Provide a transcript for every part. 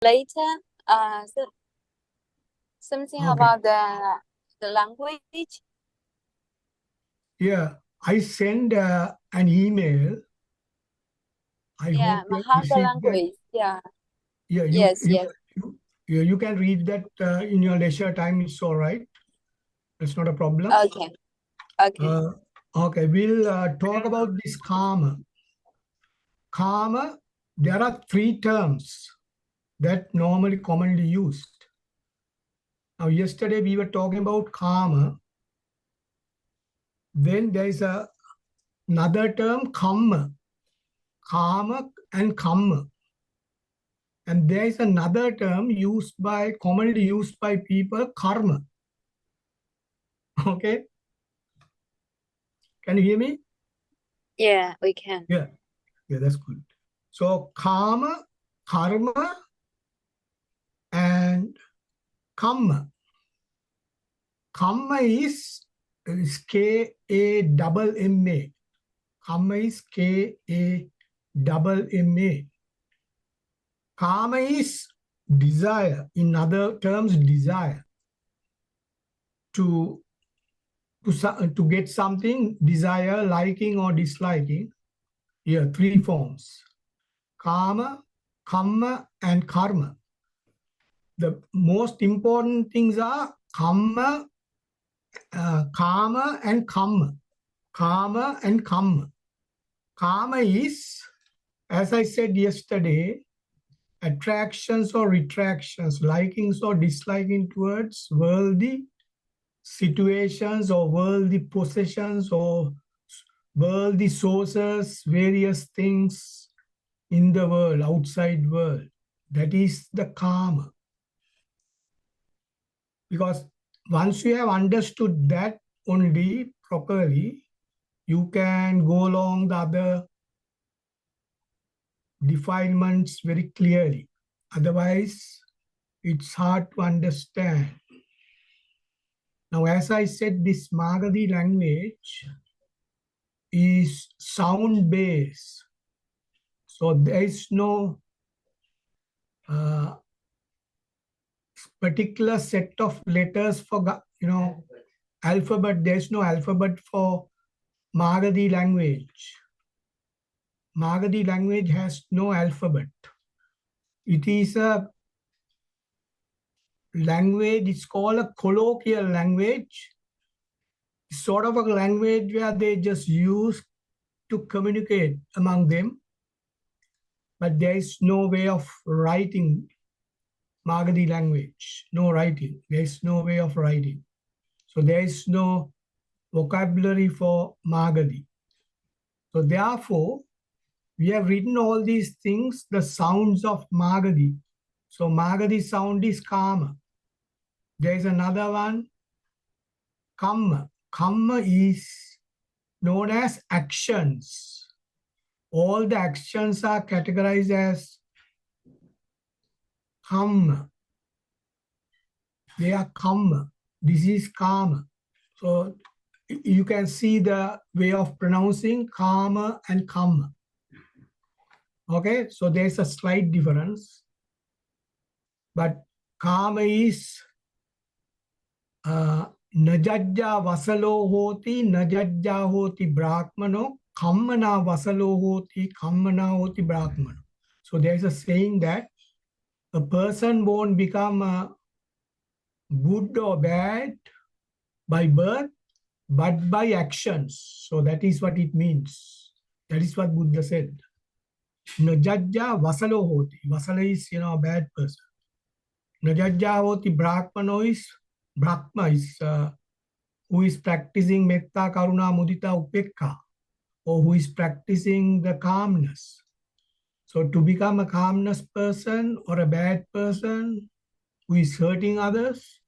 later, something about the language. Yeah, I send an email. I hope you how the received that. language. Yeah. Yeah, Yes. you can read that in your leisure time. It's all right. That's not a problem. Okay. Okay, we'll talk about this karma. Karma, there are 3 terms that normally commonly used. Now, yesterday we were talking about karma. Then there is another term, kamma. Karma and kamma. And there is another term commonly used by people, karma. Okay? Can you hear me? Yeah, we can. Yeah, that's good. So karma, karma, and kamma. Kamma is K-A-M-M-A. Kamma is K-A-M-M-A. Karma is desire. In other terms, desire. To get something, desire, liking or disliking. Here, 3 forms. Karma, kamma, and karma. The most important things are karma, karma and kamma. Karma and kamma. Karma is, as I said yesterday, attractions or retractions, likings or disliking towards worldly situations or worldly possessions or worldly sources, various things in the world, outside world. That is the karma. Because once you have understood that only properly, you can go along the other defilements very clearly. Otherwise, it's hard to understand. Now, as I said, this Magadhi language is sound-based. So there is no particular set of letters for, alphabet. There's no alphabet for Magadhi language. Magadhi language has no alphabet. It is a language, it's called a colloquial language. It's sort of a language where they just use to communicate among them. But there is no way of writing Magadhi language, no writing. There is no way of writing. So there is no vocabulary for Magadhi. So therefore, we have written all these things, the sounds of Magadhi. So Magadhi sound is Kama. There is another one, Kamma. Kamma is known as actions. All the actions are categorized as Kamma. They are Kamma. This is Kama. So you can see the way of pronouncing Kama and Kamma. Okay, so there's a slight difference. But Kama is Najajja vasalo hoti, najajja hoti brahmano, kammana vasalo hoti, kammana hoti brahmano. So there's a saying that a person won't become good or bad by birth, but by actions. So that is what it means. That is what Buddha said. Najajja vasalo hoti. Vasala is, a bad person. Najajja hoti brahmano is, Brahma is who is practicing metta, karuna, mudita, upekka, or who is practicing the calmness. So to become a calmness person or a bad person who is hurting others,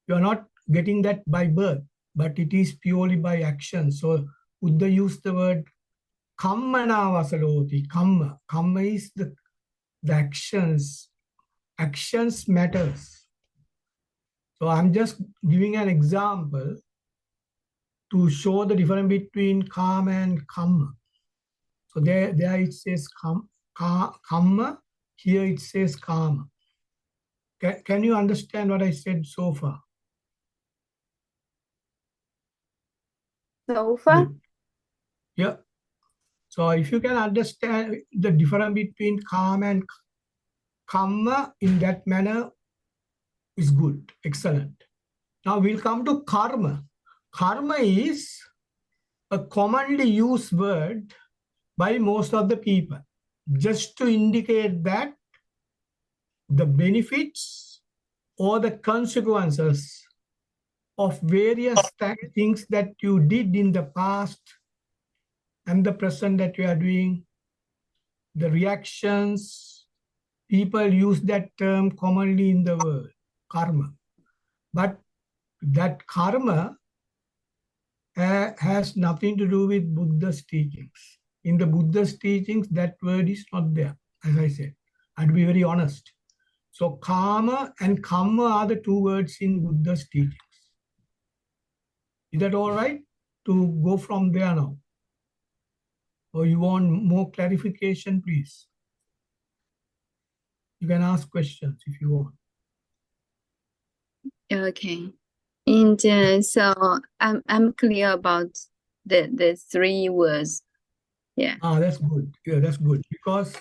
you are not getting that by birth, but it is purely by action. So Buddha used the word kammana vasaloti. Kamma. Kamma is the actions. Actions matters. So I'm just giving an example to show the difference between karma and kamma. So there it says kamma. Here it says karma. Can you understand what I said so far? So far? Good. Yeah. So if you can understand the difference between karma and karma in that manner is good. Excellent. Now we'll come to karma. Karma is a commonly used word by most of the people just to indicate that the benefits or the consequences of various things that you did in the past and the present that you are doing, the reactions. People use that term commonly in the world, karma. But that karma has nothing to do with Buddha's teachings. In the Buddha's teachings, that word is not there, as I said. I'd be very honest. So karma and kamma are the two words in Buddha's teachings. Is that all right to go from there now? Or you want more clarification, please? You can ask questions if you want. Okay. And so I'm clear about the three words. Yeah. That's good. Yeah, that's good. Because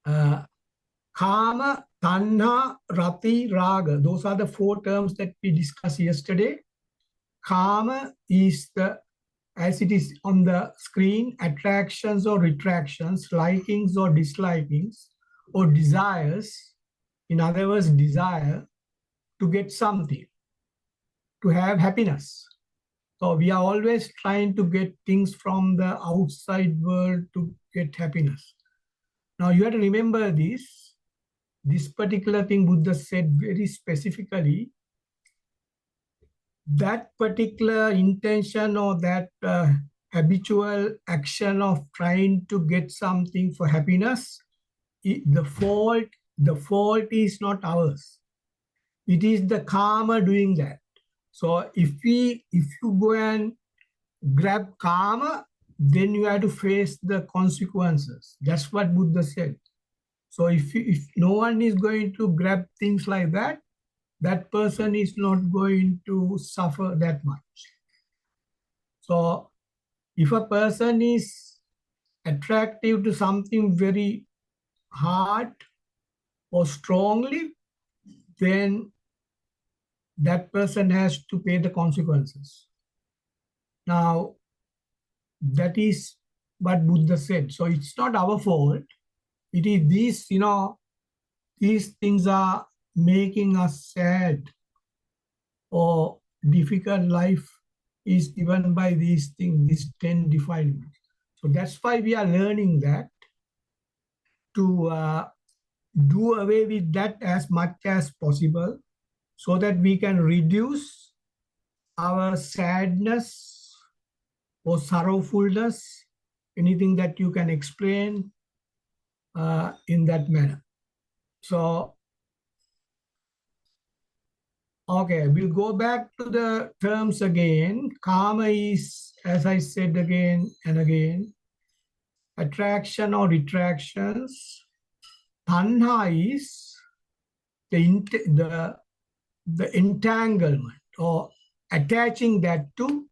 Kama, Tanha, Rati, Raga, those are the four terms that we discussed yesterday. Kama is the, as it is on the screen, attractions or retractions, likings or dislikings, or desires. In other words, desire to get something, to have happiness. So we are always trying to get things from the outside world to get happiness. Now you have to remember this particular thing Buddha said very specifically, that particular intention or that habitual action of trying to get something for happiness, the fault is not ours. It is the karma doing that. So if you go and grab karma, then you have to face the consequences. That's what Buddha said. So if no one is going to grab things like that, that person is not going to suffer that much. So if a person is attractive to something very hard or strongly, then that person has to pay the consequences. Now, that is what Buddha said. So it's not our fault. It is these things are making us sad or difficult. Life is given by these things, these 10 defilements. So that's why we are learning that to do away with that as much as possible so that we can reduce our sadness or sorrowfulness, anything that you can explain in that manner. So, okay, we'll go back to the terms again. Karma is, as I said again and again, attraction or retractions. Tanha is the entanglement or attaching that to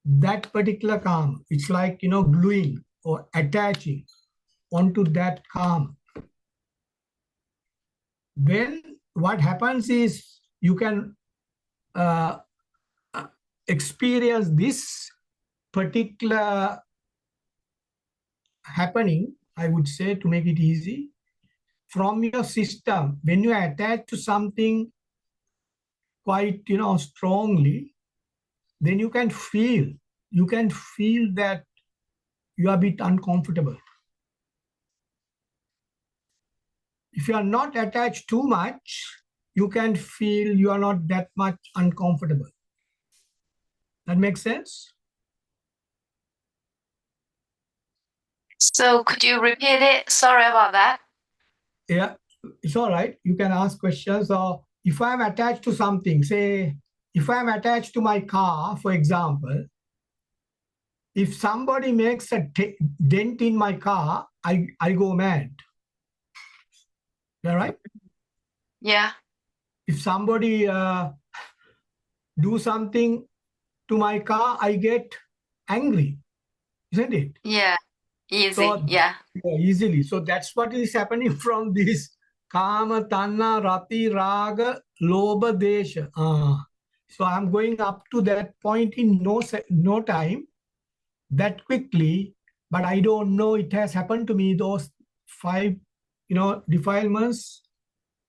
that particular karma. It's like, gluing or attaching onto that karma. Then what happens is you can experience this particular happening, I would say, to make it easy, from your system. When you are attached to something quite, strongly, then you can feel that you are a bit uncomfortable. If you are not attached too much, you can feel you are not that much uncomfortable. That makes sense? So could you repeat it? Sorry about that. Yeah, it's all right. You can ask questions. Or if I'm attached to something, say, if I'm attached to my car, for example, if somebody makes a dent in my car, I go mad. Is that right? Yeah. If somebody do something to my car, I get angry, isn't it? Yeah. Easy. So Yeah. easily. So that's what is happening from this kama, tanna, rati, raga, lobha, desha. So I'm going up to that point in no time, that quickly, but I don't know. It has happened to me. Those 5, defilements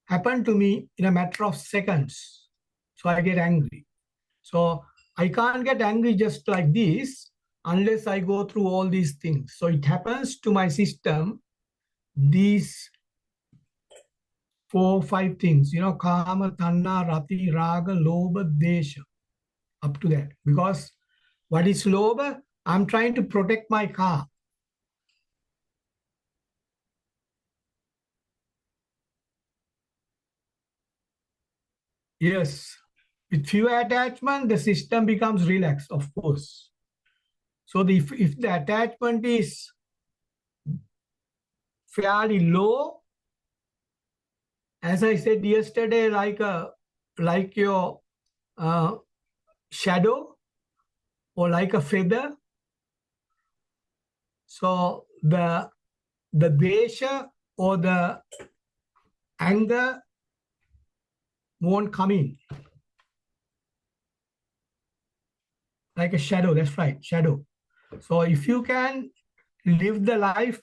happened to me in a matter of seconds. So I get angry. So I can't get angry just like this unless I go through all these things. So it happens to my system, these 4, 5 things, kama, tanna, rati, raga, lobha, desha, up to that. Because what is lobha? I'm trying to protect my car. Yes. With fewer attachment, the system becomes relaxed, of course. So if the attachment is fairly low, as I said yesterday, like your shadow or like a feather. So the desha or the anger won't come in. Like a shadow, that's right, shadow. So if you can live the life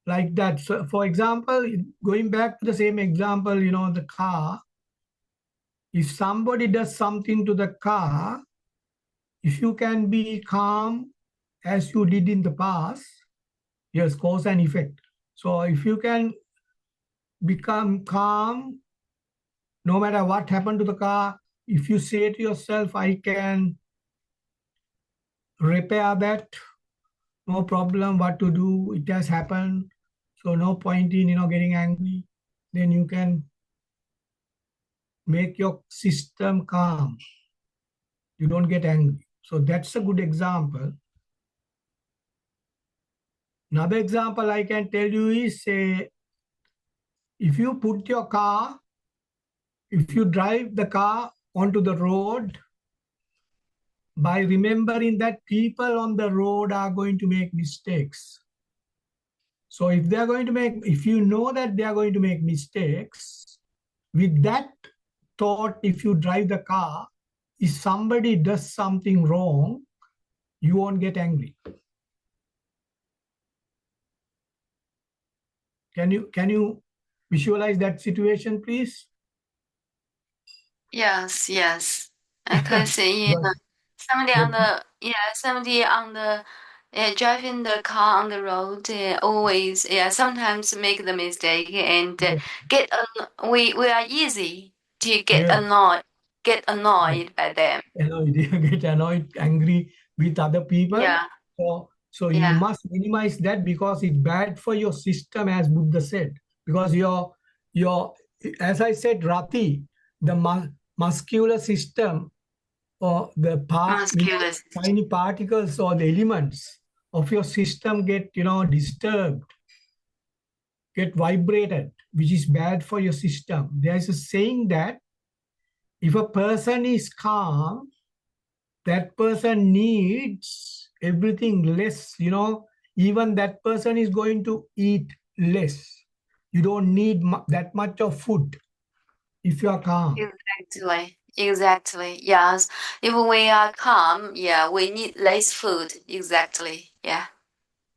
like that. So for example, going back to the same example, the car, if somebody does something to the car, if you can be calm as you did in the past, yes, cause and effect. So if you can become calm, no matter what happened to the car, if you say to yourself, I can repair that, no problem, what to do, it has happened. So no point in, getting angry. Then you can make your system calm. You don't get angry. So that's a good example. Another example I can tell you is, say, if you put your car, if you drive the car onto the road, by remembering that people on the road are going to make mistakes. So if they're going to make, if you know that they are going to make mistakes, with that thought, if you drive the car, if somebody does something wrong, you won't get angry. Can you visualize that situation, please? Yes. Yes. I can see But somebody on the driving the car on the road always sometimes make the mistake and we are easy to yes, get annoyed by them. annoyed, you get annoyed, angry with other people. Yeah. So you Yeah. must minimize that because it's bad for your system, as Buddha said. Because your as I said, Rati, the muscular system or the Muscular. tiny particles or the elements of your system get disturbed, get vibrated, which is bad for your system. There is a saying that if a person is calm, that person needs everything less, even that person is going to eat less. You don't need that much of food if you are calm. Exactly. Exactly. Yes. If we are calm, we need less food. Exactly. Yeah.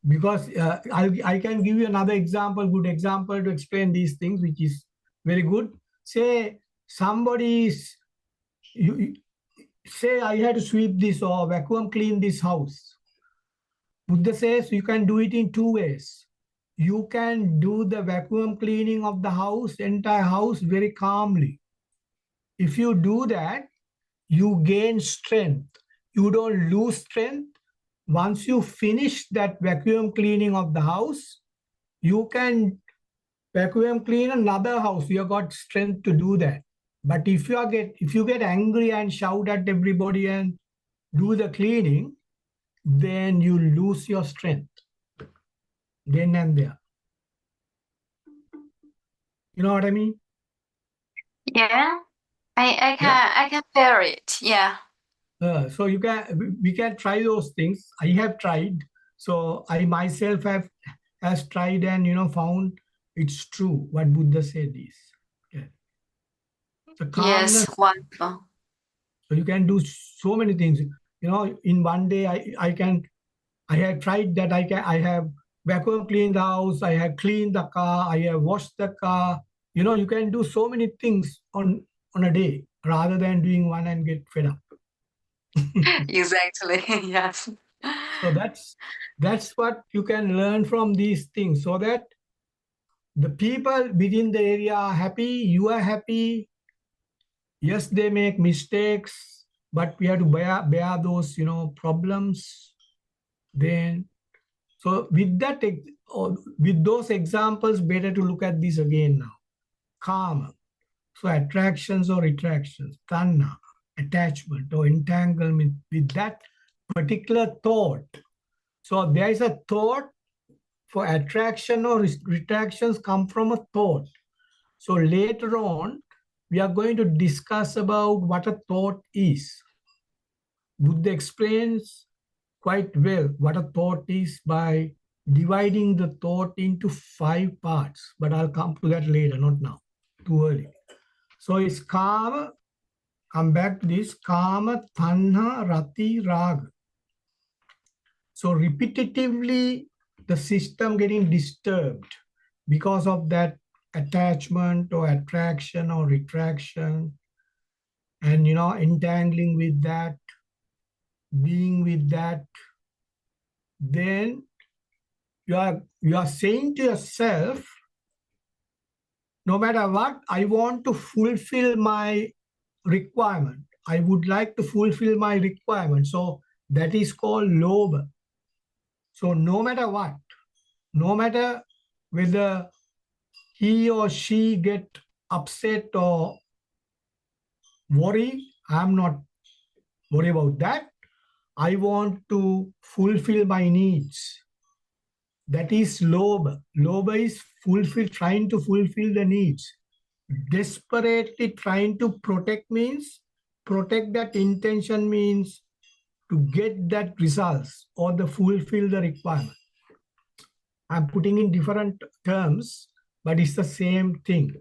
Because I can give you another example, good example to explain these things, which is very good. Say somebody is, you, say I had to sweep this or vacuum clean this house. Buddha says you can do it in 2 ways. You can do the vacuum cleaning of the house, entire house, very calmly. If you do that, you gain strength. You don't lose strength. Once you finish that vacuum cleaning of the house, you can vacuum clean another house. You have got strength to do that. But if you get angry and shout at everybody and do the cleaning, then you lose your strength then and there. You know what I mean? Yeah, I Yeah. can I can bear it. Yeah. So we can try those things. I have tried. So I myself have has tried and found it's true what Buddha said is. Okay. The Yes, calmness. wonderful. So you can do so many things. In one day I have tried that I have vacuum cleaned the house, I have cleaned the car, I have washed the car. You can do so many things on a day rather than doing one and get fed up. Exactly. Yes. So that's what you can learn from these things, so that the people within the area are happy, you are happy. Yes, they make mistakes, but we have to bear those problems. Then, so with those examples, better to look at this again now. Karma, so attractions or retractions. Tanha, attachment or entanglement with that particular thought. So there is a thought. For attraction or retractions come from a thought. So later on, we are going to discuss about what a thought is. Buddha explains quite well what a thought is by dividing the thought into 5 parts. But I'll come to that later, not now, too early. So it's kama, come back to this, kama, tanha, rati, raga. So repetitively, the system getting disturbed because of that attachment or attraction or retraction, and entangling with that, being with that. Then you are saying to yourself, no matter what, I want to fulfill my requirement. I would like to fulfill my requirement. So that is called lobha. So no matter what, no matter whether he or she get upset or worry, I'm not worried about that. I want to fulfill my needs. That is lobha. Lobha is trying to fulfill the needs. Desperately trying to protect means, protect that intention means to get that results or the fulfill the requirement. I'm putting in different terms, but it's the same thing.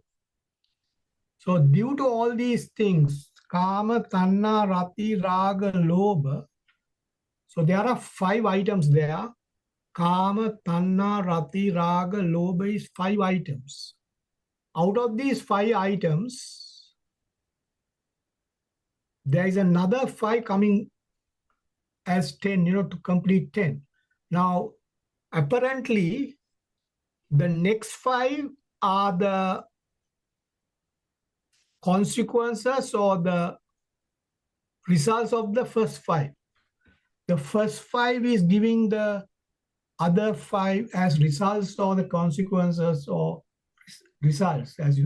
So due to all these things, kama, tanna, rati, raga, lobha, so there are 5 items there. Kama, tanna, rati, raga, lobha is 5 items. Out of these 5 items, there is another 5 coming as 10, to complete 10. Now, apparently, the next 5 are the consequences or the results of the first 5. The first 5 is giving the other 5 as results or the consequences or results, as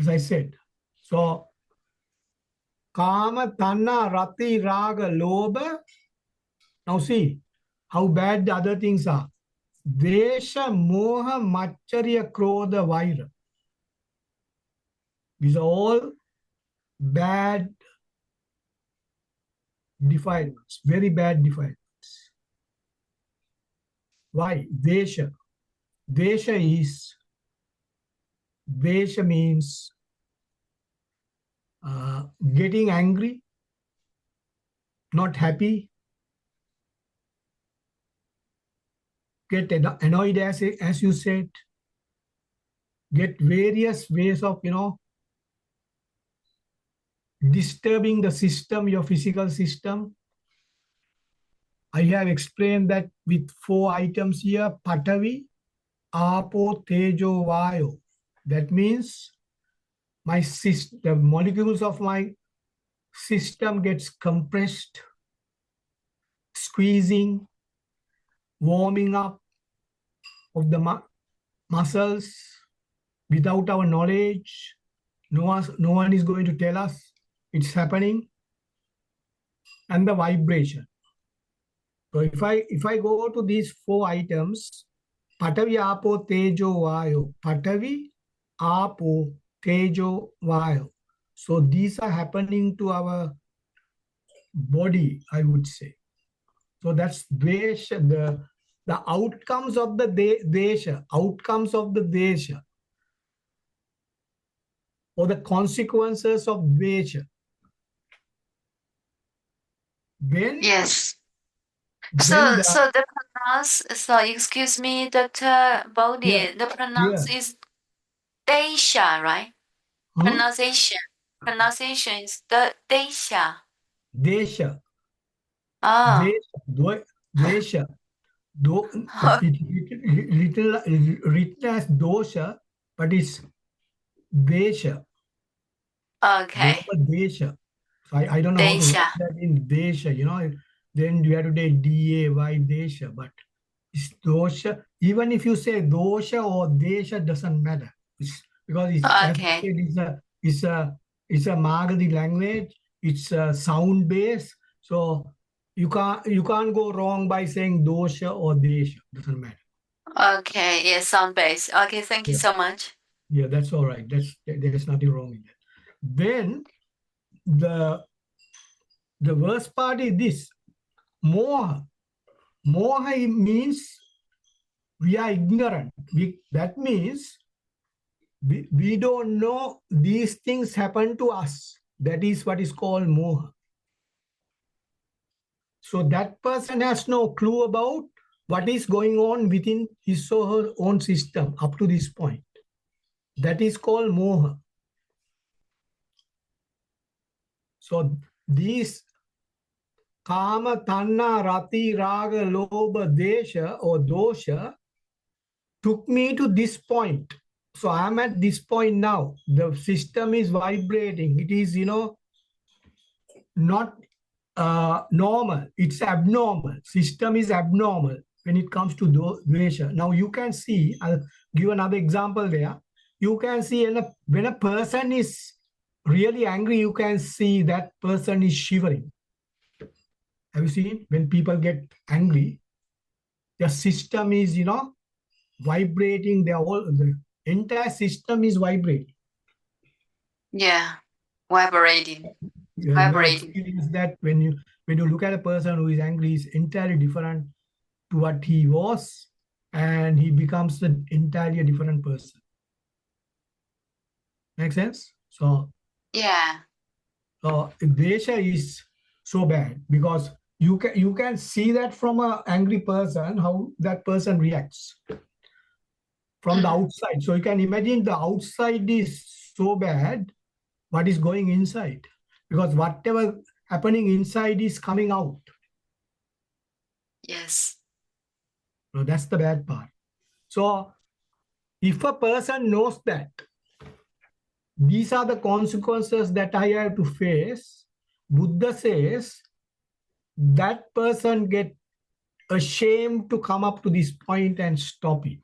I said. So kama, tanna, rati, raga, lobha. Now see how bad the other things are. Desha, moha, macharya, krodha, vaira. These are all bad defilements, very bad defilements. Why? Desha. Desha means getting angry, not happy, get annoyed, as you said, get various ways of, disturbing the system, your physical system. I have explained that with 4 items here, Patavi, Apo, Tejo, Vayo. That means the molecules of my system gets compressed, squeezing, warming up of the muscles without our knowledge. No one is going to tell us it's happening. And the vibration. So if I go to these 4 items, Patavi, Apo, Tejo, Vayo. Patavi, apo, tejo, vayu. So these are happening to our body, I would say. So that's dvesha, the outcomes of the desha, outcomes of the desha, or the consequences of dvesha. Then, Yes. then So, the, so the pronounce, so excuse me, Dr. yeah, Bodhi, the yeah, pronounce is Desha, right? hmm? Pronunciation is the Desha. Desha, Oh, desha, desha, do, little written as dosha, but it's desha, okay. loba desha. So I don't know how to Desha. write that in desha, then you have to take D-A-Y desha, but it's dosha. Even if you say dosha or desha, doesn't matter. Because it's, as I Okay. said, it's a Magadhi language. It's a sound base. So you can't go wrong by saying dosha or desha. Doesn't matter. Okay. Yes, sound base. Okay, thank you Yeah, so much. yeah, that's all right. There's nothing wrong in that. Then the the worst part is this moha. Moha means we are ignorant. That means we don't know these things happen to us. That is what is called moha. So that person has no clue about what is going on within his or her own system up to this point. That is called moha. So these kama, tanna, rati, raga, lobha, desha or dosha took me to this point. So I'm at this point now. The system is vibrating. It is, not normal. It's abnormal. System is abnormal when it comes to dvesha. Now you can see, I'll give another example there. You can see when a person is really angry, you can see that person is shivering. Have you seen when people get angry, the system is, vibrating. The entire system is vibrating. Yeah. Vibrating. You have Vibrating. experienced that when you look at a person who is angry, is entirely different to what he was, and he becomes an entirely different person. Make sense? Yeah. So Desha is so bad because you can see that from an angry person how that person reacts from the Mm. outside. So you can imagine the outside is so bad, what is going inside, because whatever happening inside is coming out. Yes. So that's the bad part. So if a person knows that these are the consequences that I have to face, Buddha says that person get ashamed to come up to this point and stop it.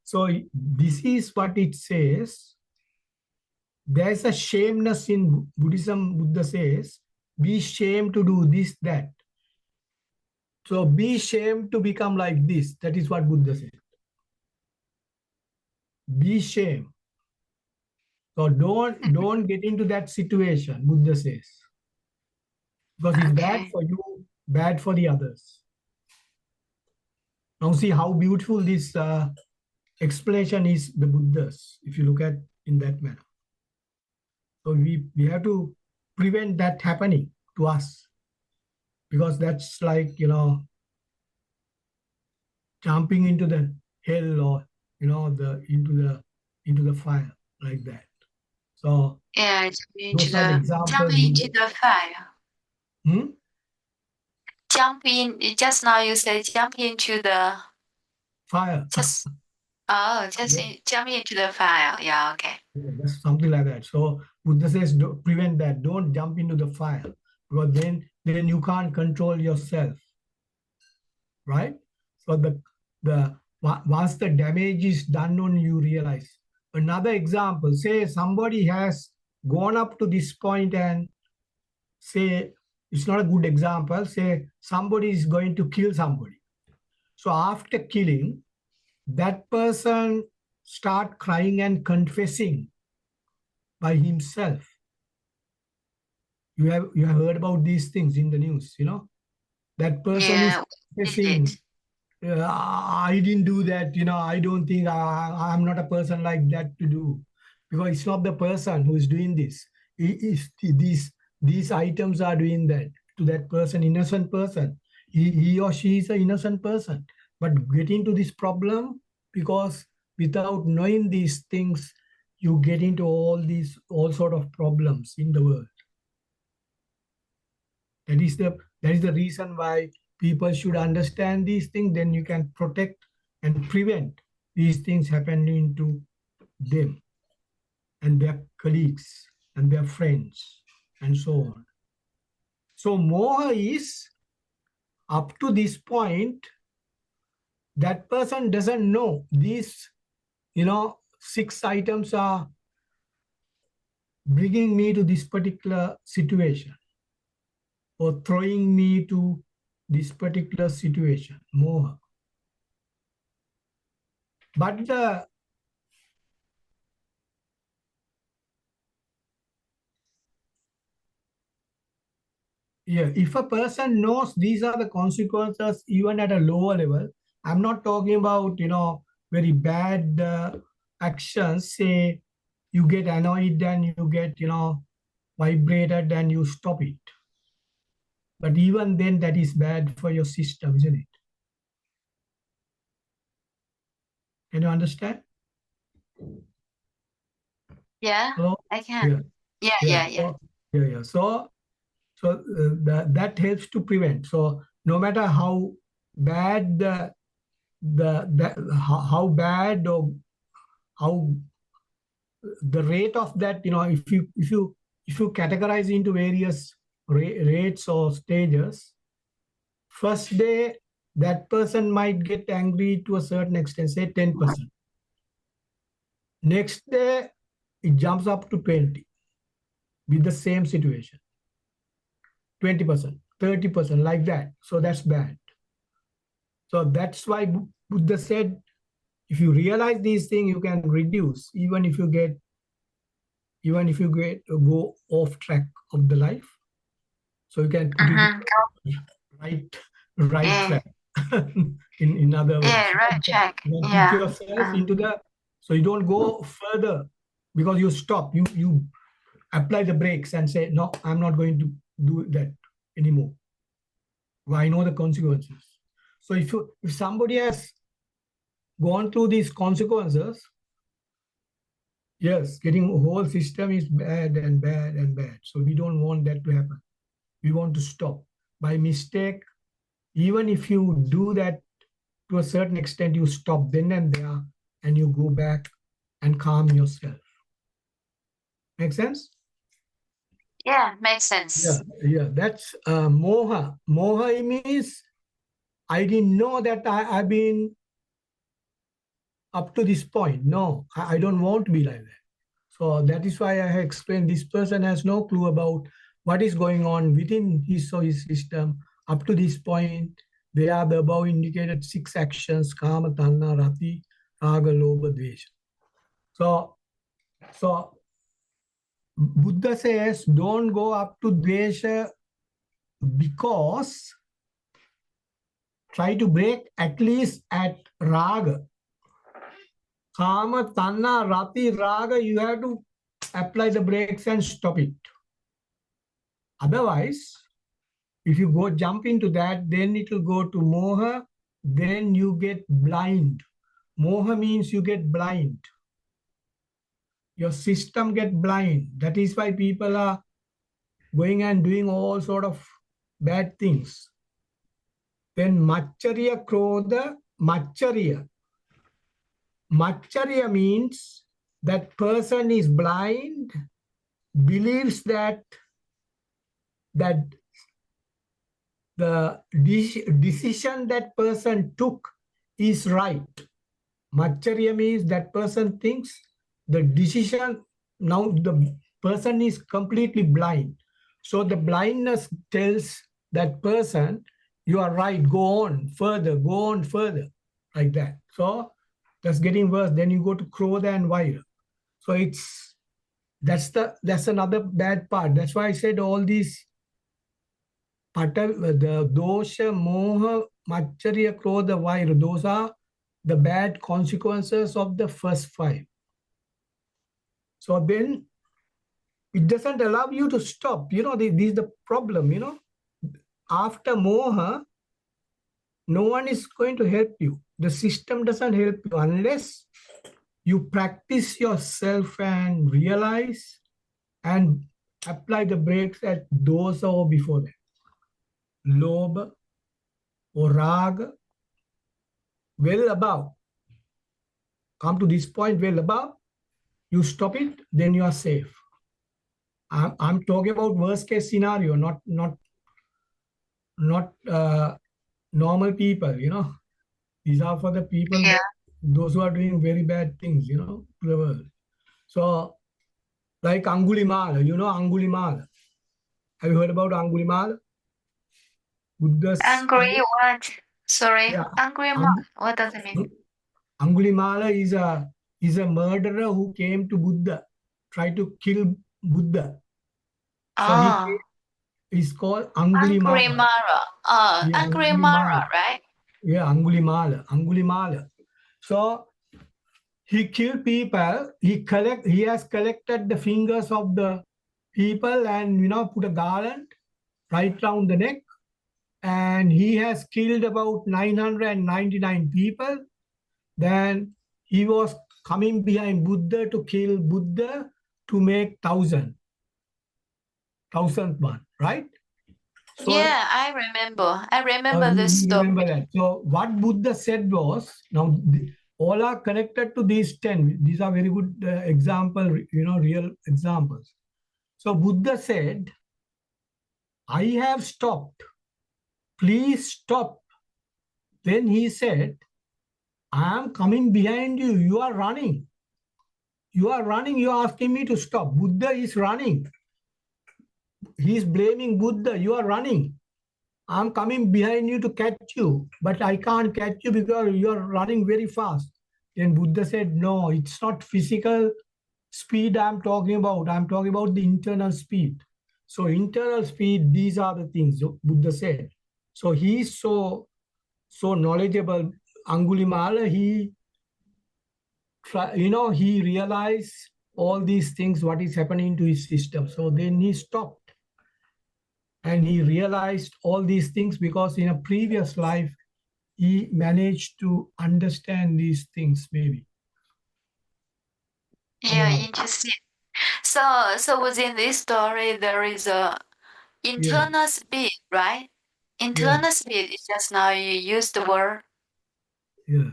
So this is what it says. There's a shameness in Buddhism. Buddha says, be shamed to do this, that. So be shamed to become like this. That is what Buddha says. Be shamed. So don't get into that situation, Buddha says, because it's bad Okay. for you, bad for the others. Now see how beautiful this explanation is, the Buddha's, if you look at in that manner. So we have to prevent that happening to us, because that's like, jumping into the hell, or the into the fire, like that. So Yeah, those are the jump examples into Buddha. the fire. Hmm? Jump in. Just now you said jump into the Fire. just jump into the fire. Yeah. Okay. Yeah, that's something like that. So Buddha says, prevent that. Don't jump into the fire, because then you can't control yourself, right? So once the damage is done on you, realize. Another example, say somebody has gone up to this point and say, it's not a good example, say somebody is going to kill somebody. So after killing, that person start crying and confessing by himself. You have heard about these things in the news, that person is Yeah, we did it. confessing, I didn't do that, I don't think I'm not a person like that to do, because it's not the person who is doing this. If these items are doing that to that person, innocent person, he or she is an innocent person, but get into this problem because without knowing these things, you get into all sort of problems in the world. That is the reason why people should understand these things. Then you can protect and prevent these things happening to them and their colleagues and their friends and so on. So moha is up to this point, that person doesn't know these, 6 items are bringing me to this particular situation or throwing me to this particular situation, moha. But if a person knows these are the consequences, even at a lower level, I'm not talking about, very bad actions. Say you get annoyed and you get, vibrated and you stop it. But even then, that is bad for your system, isn't it? Can you understand? Yeah, So, I can. yeah, Yeah, yeah, yeah, yeah. so, yeah. So that helps to prevent. So no matter how bad how bad or how the rate of that, if you categorize into various rates or stages, first day that person might get angry to a certain extent, say 10%. Next day it jumps up to 20 with the same situation, 20%, 30%, like that. So that's bad. So that's why Buddha said, if you realize these things, you can reduce, even if you go off track of the life. So you can put it Mm-hmm. right Yeah, track. in other words, yeah, right, check. you can put Yeah. yourself into so you don't go further because you stop. You apply the brakes and say, no, I'm not going to do that anymore. Well, I know the consequences. So if somebody has gone through these consequences, yes, getting a whole system is bad and bad and bad. So we don't want that to happen. We want to stop. By mistake, even if you do that to a certain extent, you stop then and there and you go back and calm yourself. Make sense? Yeah, makes Yeah, sense. yeah. That's moha. Moha means I didn't know that I've been up to this point. No, I don't want to be like that. So that is why I have explained this person has no clue about what is going on within his or his system. Up to this point, they are the above indicated 6 actions, kama, tanna, rati, raga, lobha, dvesha. So Buddha says, don't go up to dvesha, because try to break at least at raga. Kama, tanna, rati, raga, you have to apply the brakes and stop it. Otherwise, if you go jump into that, then it will go to moha, then you get blind. Moha means you get blind. Your system get blind. That is why people are going and doing all sort of bad things. Then Macharya Krodha, Macharya. Macharya means that person is blind, believes that the decision that person took is right. Macharya means that person thinks the decision, now the person is completely blind. So the blindness tells that person, you are right, go on further, like that. So That's getting worse. Then you go to Krodha and Vaira. So that's another bad part. That's why I said all these the dosha, moha, machariya, krodha, vaira, those are the bad consequences of the first five. So then it doesn't allow you to stop. You know, this is the problem, you know. After moha, no one is going to help you. The system doesn't help you unless you practice yourself and realize and apply the brakes at dosa or before that. Lobha or raga, well above. Come to this point well above, you stop it, then you are safe. I'm talking about worst case scenario, not normal people, you know. These are for the people, Yeah. those who are doing very bad things, you know, to the world. So, like Angulimala, you know Angulimala. Have you heard about Angulimala? Buddha's, Angry what? Sorry, yeah, angry Ang, man. What does it mean? Angulimala is a murderer who came to Buddha, tried to kill Buddha. So Oh, he's called angry Angulimala. Mara. Yeah, Angry Angulimala. Mara, right? Yeah, Angulimala. So he killed people. He has collected the fingers of the people and, you know, put a garland right round the neck. And he has killed about 999 people. Then he was coming behind Buddha to kill Buddha to make thousandth one, right? So Yeah, I remember. I remember this you story. remember that. So what Buddha said was, now all are connected to these 10. These are very good example, you know, real examples. So Buddha said, I have stopped. Please stop. Then he said, I am coming behind you. You are running. You are running. You are asking me to stop. Buddha is running. He is blaming Buddha. You are running. I'm coming behind you to catch you, but I can't catch you because you're running very fast. Then Buddha said, no, it's not physical speed I'm talking about. I'm talking about the internal speed. So internal speed, these are the things Buddha said. So he's so knowledgeable. Angulimala, he realized all these things, what is happening to his system. So then he stopped. And he realized all these things because in a previous life, he managed to understand these things, maybe. I don't Yeah, know. interesting. So within this story, there is a Yeah, internal speed, right? yeah, Internal speed is just now you use the word. yeah.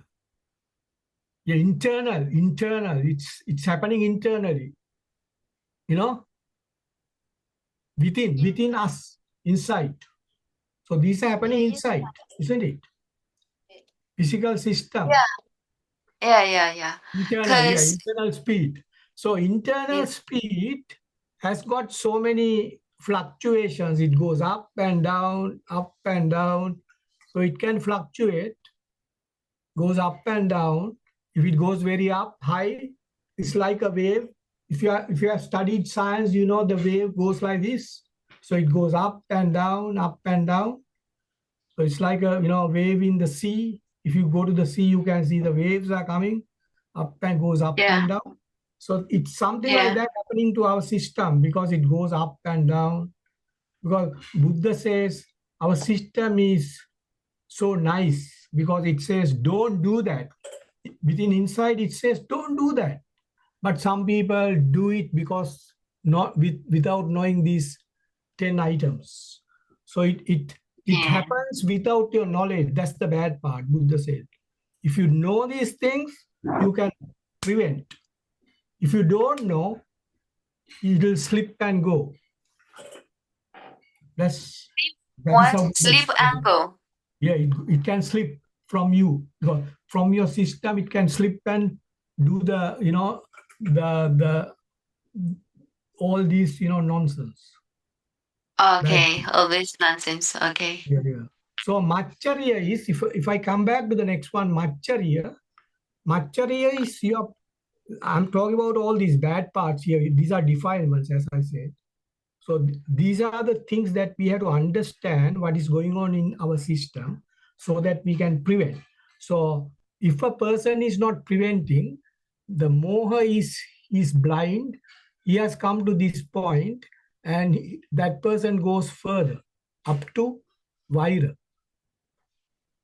Yeah, internal. It's happening internally, you know, within us, inside. So these are happening Yeah, inside, isn't it? Physical system. yeah. Internal, yeah, Because internal speed. So internal speed has got so many fluctuations. It goes up and down, up and down. So it can fluctuate, goes up and down. If it goes very up, high, it's like a wave. If you have studied science, you know the wave goes like this. So it goes up and down, up and down. So it's like a wave in the sea. If you go to the sea, you can see the waves are coming up and goes up yeah, and down. So it's something like yeah, that happening to our system because it goes up and down. Because Buddha says our system is so nice because it says don't do that. Within inside it says don't do that. But some people do it because not without knowing these 10 items. So it yeah, happens without your knowledge. That's the bad part, Buddha said. If you know these things, you can prevent. If you don't know, it will slip and go. That's that is what? how Buddha Sleep explained it. angle. Yeah, it can slip from you. Because from your system, it can slip and do the all these nonsense. Bad. Okay, all this nonsense. Okay. Yeah. So Macharya is, if I come back to the next one, Macharya Macharya is your, I'm talking about all these bad parts here. These are defilements, as I said. So these are the things that we have to understand what is going on in our system so that we can prevent. So if a person is not preventing, the moha is blind, he has come to this point, and that person goes further up to Vaira.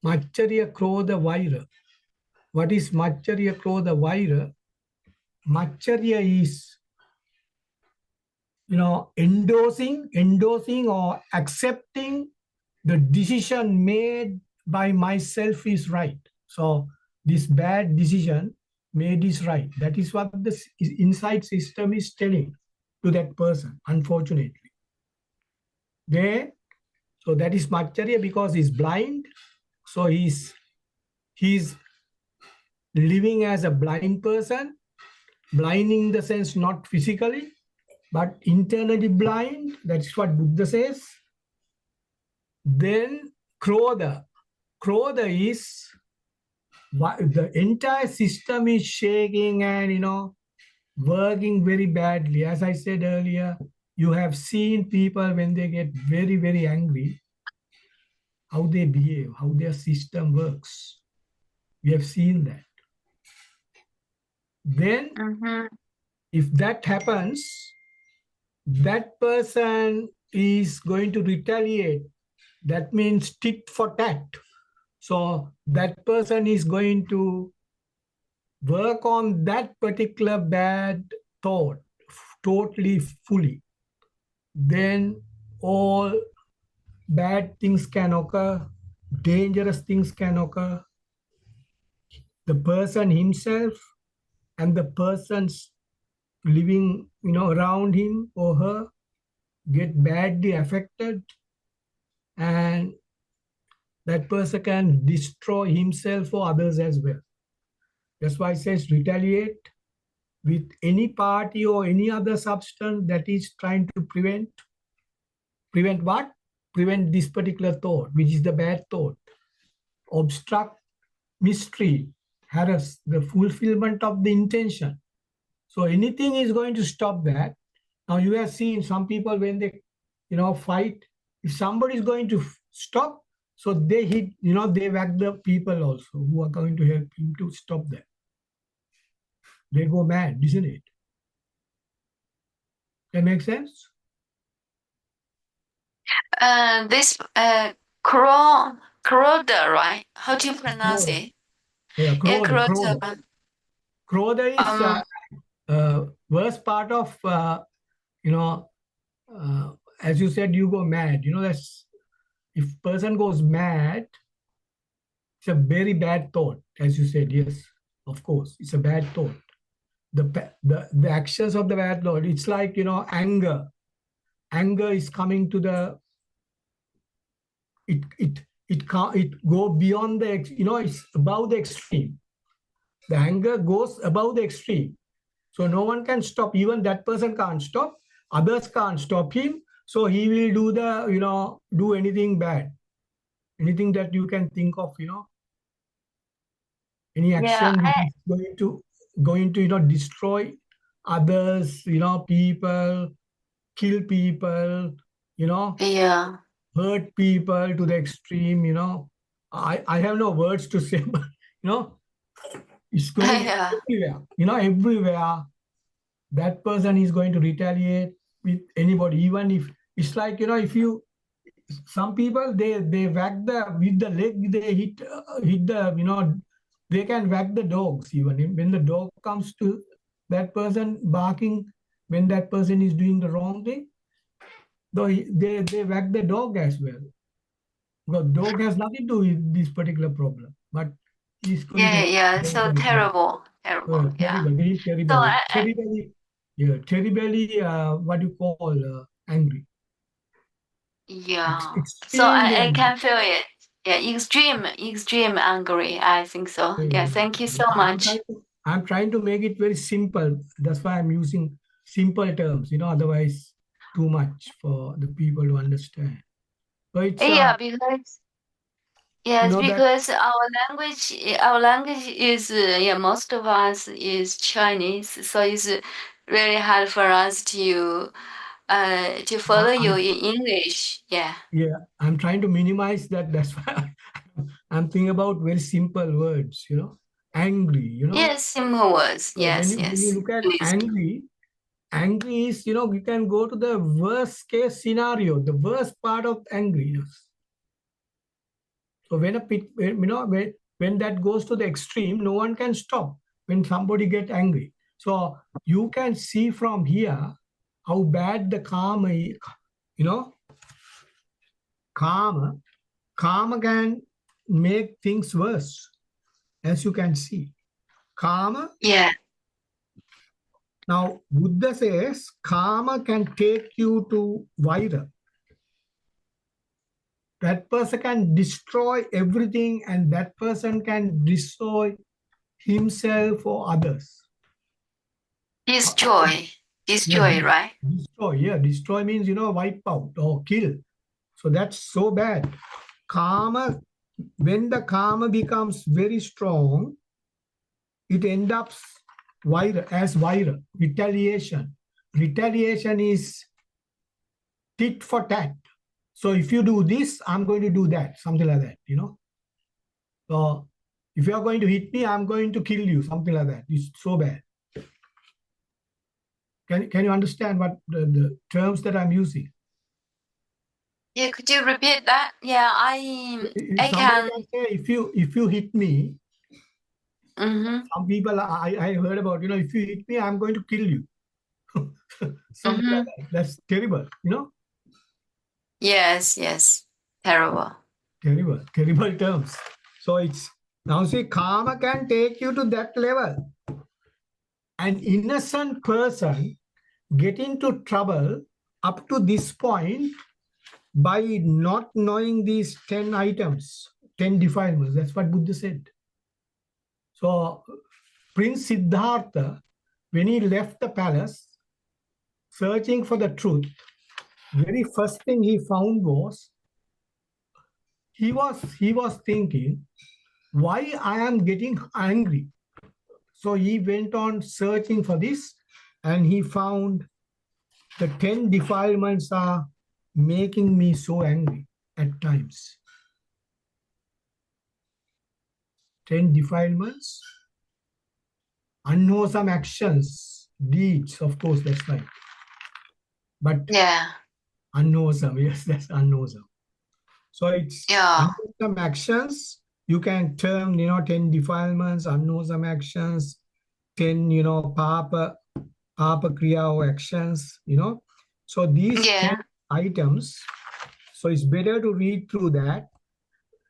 Macharya Krodha Vaira. What is Macharya Krodha Vaira? Macharya is, endorsing or accepting the decision made by myself is right. So this bad decision made is right. That is what the inside system is telling to that person, unfortunately. So that is Macharya because he's blind. So he's living as a blind person, blind in the sense not physically, but internally blind. That's what Buddha says. Then Krodha. Krodha is the entire system is shaking and working very badly. As I said earlier, you have seen people when they get very, very angry, how they behave, how their system works. We have seen that. Then, if that happens, that person is going to retaliate. That means tit for tat. So that person is going to work on that particular bad thought totally fully. Then all bad things can occur, dangerous things can occur. The person himself and the persons living around him or her get badly affected, and that person can destroy himself or others as well. That's why it says retaliate with any party or any other substance that is trying to prevent what? Prevent this particular thought, which is the bad thought. Obstruct, mistreat, harass the fulfillment of the intention. So anything is going to stop that. Now you have seen some people when they fight, if somebody is going to stop, so they hit, they whack the people also who are going to help him to stop that. They go mad, isn't it? That makes sense? This Kroda, right? How do you pronounce Krodha. it? Yeah, Yeah, Krodha. Kroda. Krodha is worst part of, you know, as you said, you go mad. That's if person goes mad, it's a very bad thought, as you said. Yes, of course, it's a bad thought. The actions of the bad thought. It's like anger. Anger is coming to the it go beyond the it's above the extreme. The anger goes above the extreme. So no one can stop. Even that person can't stop. Others can't stop him. So he will do do anything bad, anything that you can think of. Any Yeah, action which is going to destroy others. People, kill people. yeah, Hurt people to the extreme. I have no words to say, but it's going yeah, everywhere. Everywhere that person is going to retaliate with anybody, even if it's like if you some people they whack with the leg, they hit the they can whack the dogs even when the dog comes to that person barking, when that person is doing the wrong thing, though they whack the dog as well, because dog has nothing to do with this particular problem, but he's going yeah, to yeah. dog So as well. terrible, terrible. Yeah. Terrible, very So terribly, yeah, terribly, what do you call, angry, yeah. So extremely I angry. can feel it. Yeah, extreme angry. I think so. Yeah. Thank you so much. I'm trying to make it very simple. That's why I'm using simple terms, otherwise too much for the people to understand. But it's Yeah, because Yes, that? because our language is yeah, most of us is Chinese, so it's really hard for us to follow you I'm, in English. Yeah. yeah, I'm trying to minimize that. That's why I'm thinking about very simple words, angry. Yes, simple words. So when Yes, you yes. look at Please. angry is, you can go to the worst case scenario, the worst part of angriness. So when that goes to the extreme, no one can stop when somebody get angry. So you can see from here how bad the karma is, you know, karma, karma can make things worse, as you can see. Karma, Yeah. now Buddha says karma can take you to Vaira. That person can destroy everything and that person can destroy himself or others. Destroy. Yeah, Destroy, right? destroy. Yeah, destroy means, wipe out or kill. So that's so bad. Karma, when the karma becomes very strong, it ends up as vira, retaliation. Retaliation is tit for tat. So if you do this, I'm going to do that, something like that. So if you are going to hit me, I'm going to kill you, something like that. It's so bad. Can you understand what the terms that I'm using? Yeah, could you repeat that? Yeah, I Somebody can. can say, if you hit me, Mm-hmm. some people I heard about, if you hit me, I'm going to kill you. Something like Mm-hmm. that. That's terrible. Yes, yes. Terrible. Terrible terms. So it's now see, karma can take you to that level. An innocent person get into trouble up to this point by not knowing these 10 items, 10 defilements. That's what Buddha said. So Prince Siddhartha, when he left the palace searching for the truth, very first thing he found was he was thinking, why I am getting angry. So he went on searching for this and he found the 10 defilements are making me so angry at times. 10 defilements, unwholesome actions, deeds, of course, that's right. But Yeah. unwholesome, yes, that's unwholesome. So it's Yeah. unwholesome actions. You can term, 10 defilements, unwholesome actions, 10, papa kriya or actions. So these 10 Yeah. items, so it's better to read through that.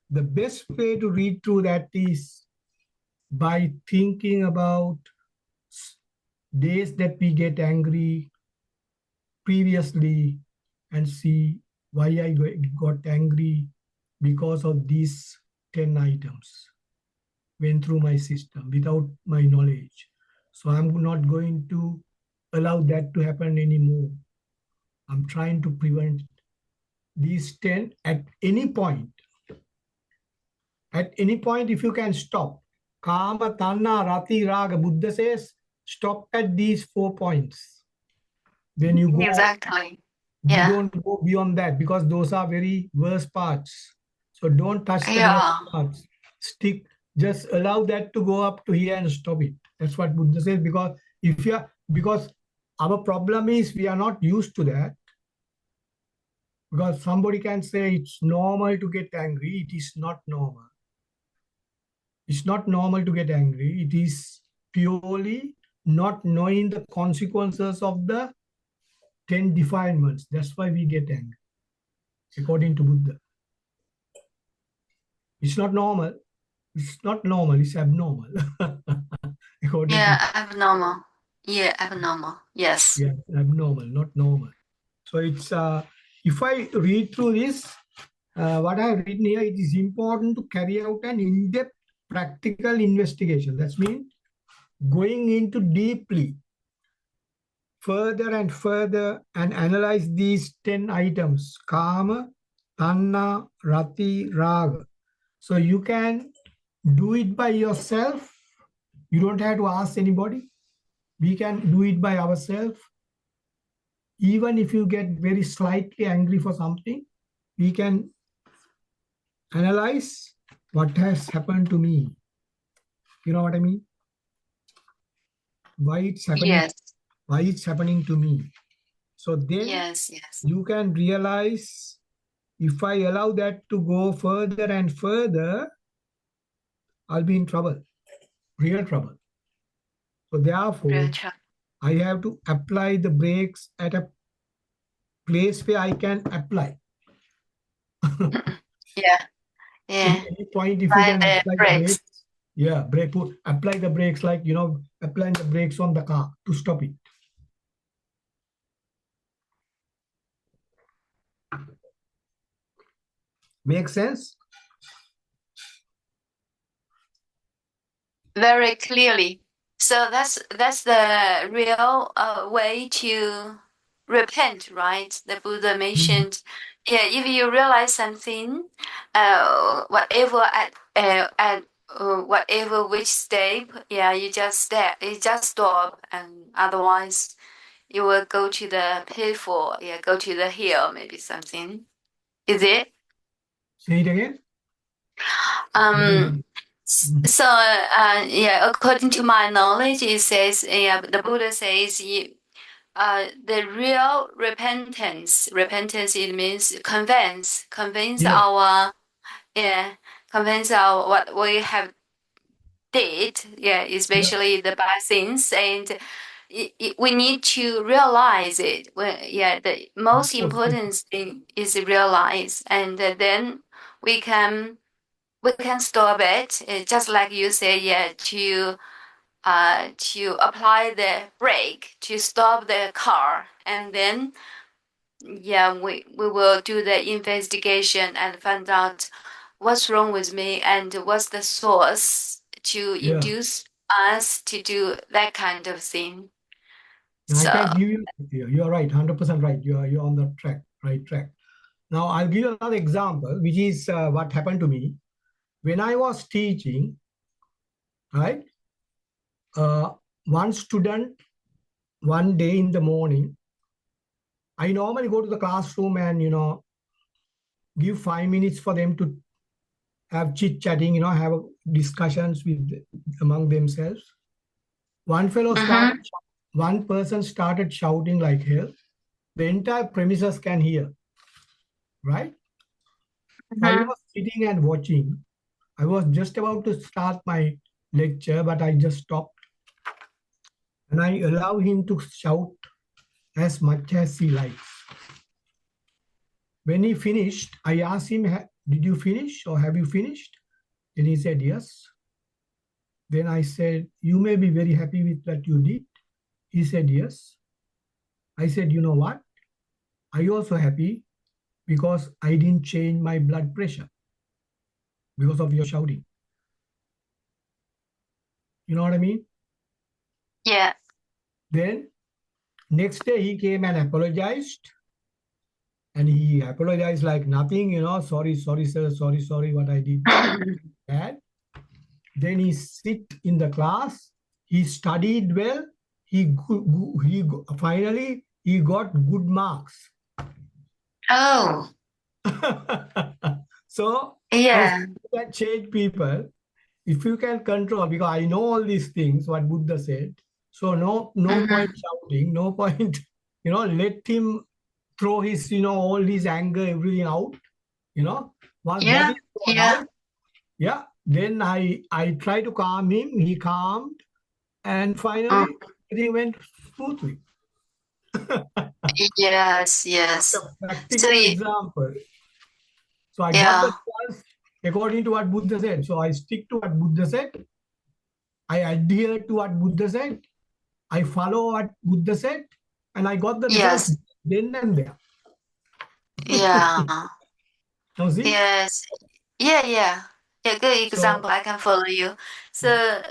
The best way to read through that is by thinking about days that we get angry previously and see why I got angry because of these 10 items went through my system without my knowledge. So I'm not going to allow that to happen anymore. I'm trying to prevent these 10 at any point. At any point, if you can stop. Kama, Tanna, Rati, Raga, Buddha says, stop at these 4 points. Then Exactly. you Yeah. don't go beyond that because those are very worst parts. So don't touch the worst Yeah. parts. Stick, just allow that to go up to here and stop it. That's what Buddha says. Because our problem is we are not used to that. Because somebody can say it's normal to get angry. It is not normal. It's not normal to get angry. It is purely not knowing the consequences of the 10 defilements. That's why we get angry, according to Buddha. It's not normal. It's not normal. It's abnormal, according to Yeah. Abnormal. Yeah. Abnormal. Yes. yeah, abnormal, not normal. So it's if I read through this, what I have written here, it is important to carry out an in-depth practical investigation. That means going into deeply further and further and analyze these 10 items: kama, tanna, rati, raga. So you can do it by yourself. You don't have to ask anybody. We can do it by ourselves. Even if you get very slightly angry for something, we can analyze what has happened to me. You know what I mean? Why it's happening? Yes. Why it's happening to me? So then Yes. Yes. you can realize, if I allow that to go further and further, I'll be in trouble, real trouble. So Real therefore, trouble. I have to apply the brakes at a place where I can apply. Yeah. In Yeah. any point, if you By can the apply the brakes. brakes, yeah, apply the brakes, like, applying the brakes on the car to stop it. Make sense? Very clearly. So that's the real way to repent, right? The Buddha Mhm. mentioned, yeah, if you realize something, whatever at whatever which step, yeah, you just stop, and otherwise you will go to the pitfall, yeah, go to the hill, maybe something. Is it? Say it again. I didn't get Um, it. Mhm. so, yeah, according to my knowledge, it says, yeah, the Buddha says, the real repentance, it means convince Yeah, our, yeah, convince our what we have did, yeah, yeah, especially the bad things, and we need to realize it. Yeah, the of most course. Yeah, important thing is realize, and then we can we can stop it, just like you say, yeah, to apply the brake to stop the car, and then yeah, we will do the investigation and find out what's wrong with me and what's the source to yeah. induce us to do that kind of thing. I can So, give you. Yeah, you're right, 100% right. You're on the track, right track. Now I'll give you another example, which is what happened to me when I was teaching. Right, uh, one student, one day in the morning, I normally go to the classroom and give 5 minutes for them to have chit chatting, have discussions with among themselves. One fellow started, mm-hmm, one person started shouting like hell. The entire premises can hear, right? I mm-hmm. was sitting and watching. I was just about to start my lecture, but I just stopped and I allow him to shout as much as he likes. When he finished, I asked him, did you finish or have you finished? And he said, yes. Then I said, you may be very happy with what you did. He said, yes. I said, you know what? I also happy because I didn't change my blood pressure because of your shouting. You know what I mean? Yeah. Then next day he came and apologized. And he apologized like nothing, sorry, sorry, sir, sorry, sorry, what I did bad. Then he sit in the class. He studied well. Finally he got good marks. Oh, So as yeah. you can change people, if you can control, because I know all these things what Buddha said. So no point Mm-hmm. shouting, no point, let him throw his, all his anger, everything out. You know, once that Yeah. is gone Yeah. out, yeah, then I try to calm him. He calmed, and Mm. finally everything went smoothly. Yes. That's Yes. a So, practical example. So I got the yeah. results according to what Buddha said. So I stick to what Buddha said. I adhere to what Buddha said. I follow what Buddha said, and I got the results Yes. then and there. Yeah. Now see, Yes. Yeah, yeah. Yeah, good so example. I can follow you. So,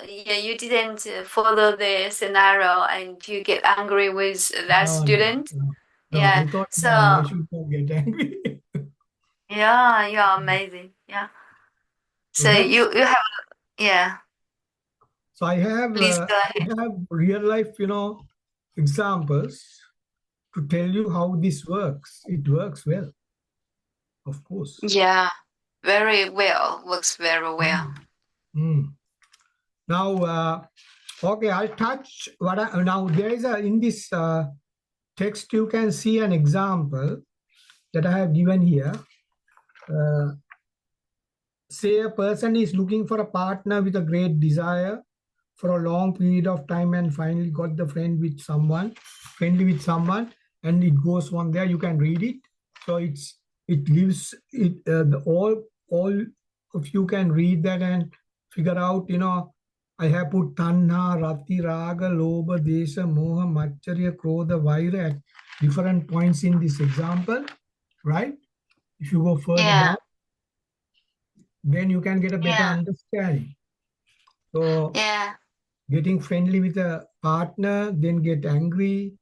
yeah, you didn't follow the scenario and you get angry with that student. no, Yeah. I thought no, I So, should not get angry. yeah, you're amazing. Yeah. So So that's you have, yeah. so Please go ahead. I have real life, examples to tell you how this works. It works well, of course. Yeah, very well. Works very well. Mm. Now, okay, I'll touch what now there is in this text you can see an example that I have given here. Say a person is looking for a partner with a great desire for a long period of time and finally got the friendly with someone, and it goes on there. You can read it. So it gives it all of you can read that and figure out. I have put tanha, rati, raga, lobha, desha, moha, macharya, krodha, vaira at different points in this example, right? If you go further Yeah, down, then you can get a better yeah, understanding. So yeah, getting friendly with a partner, then get angry,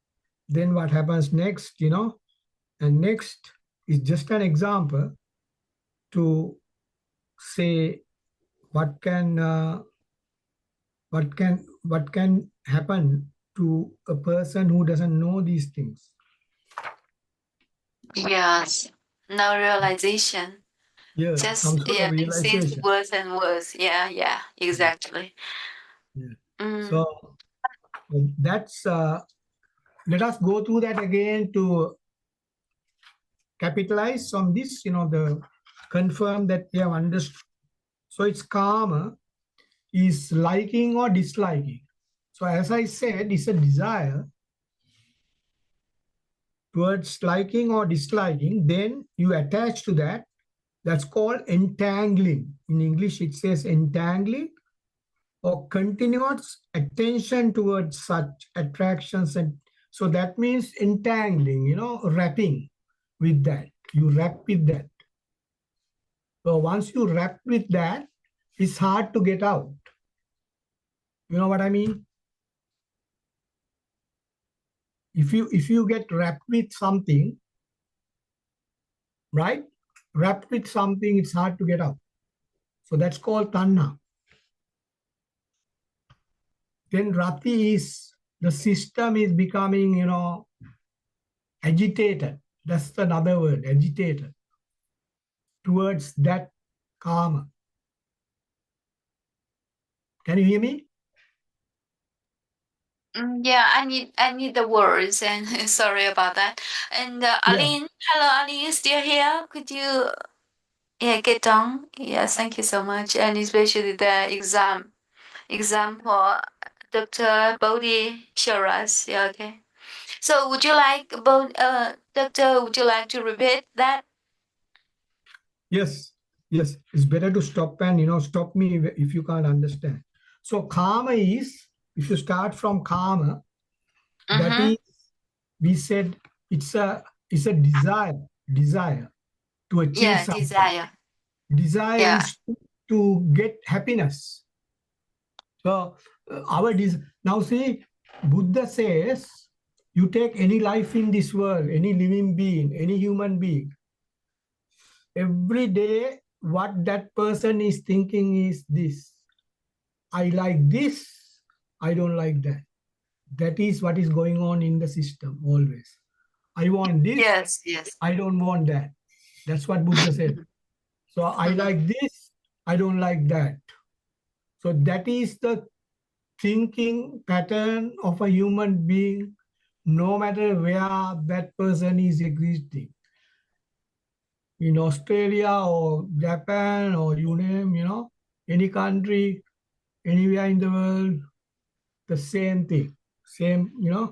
then what happens next, and next is just an example to say what can what can happen to a person who doesn't know these things. yes. No realization. Yes, some Just, sort of yeah, it seems realization. worse and worse. Yeah, yeah, exactly. Yeah. Mm, So that's let us go through that again to capitalize on this, the confirm that we have understood. So it's karma is liking or disliking. So as I said, it's a desire towards liking or disliking. Then you attach to that. That's called entangling. In English, it says entangling or continuous attention towards such attractions. And so that means entangling, wrapping with that. You wrap with that. So once you wrap with that, it's hard to get out. You know what I mean? If you get wrapped with something, right? Wrapped with something, it's hard to get out. So that's called tanha. Then rati is the system is becoming, agitated. That's another word, agitated towards that karma. Can you hear me? yeah, I need the words and sorry about that. And Yeah. Aline, hello, Aline, you still here? Could you, yeah, get on? Yes, thank you so much. And especially the example Dr. Bodhi showed us. Yeah, okay. So would you like, Doctor, would you like to repeat that? Yes. Yes. It's better to stop and stop me if you can't understand. So karma is, if you start from karma, that Mm-hmm. is, we said it's a desire to achieve Yeah, something. desire. Desire Yeah. is to get happiness. So now see, Buddha says you take any life in this world, any living being, any human being, every day what that person is thinking is this: I like this, I don't like that. That is what is going on in the system always. I want this, Yes, yes. I don't want that. That's what Buddha said. So I like this, I don't like that. So that is the thinking pattern of a human being, no matter where that person is existing, in Australia or Japan or you name, any country, anywhere in the world, the same thing, same, Yeah,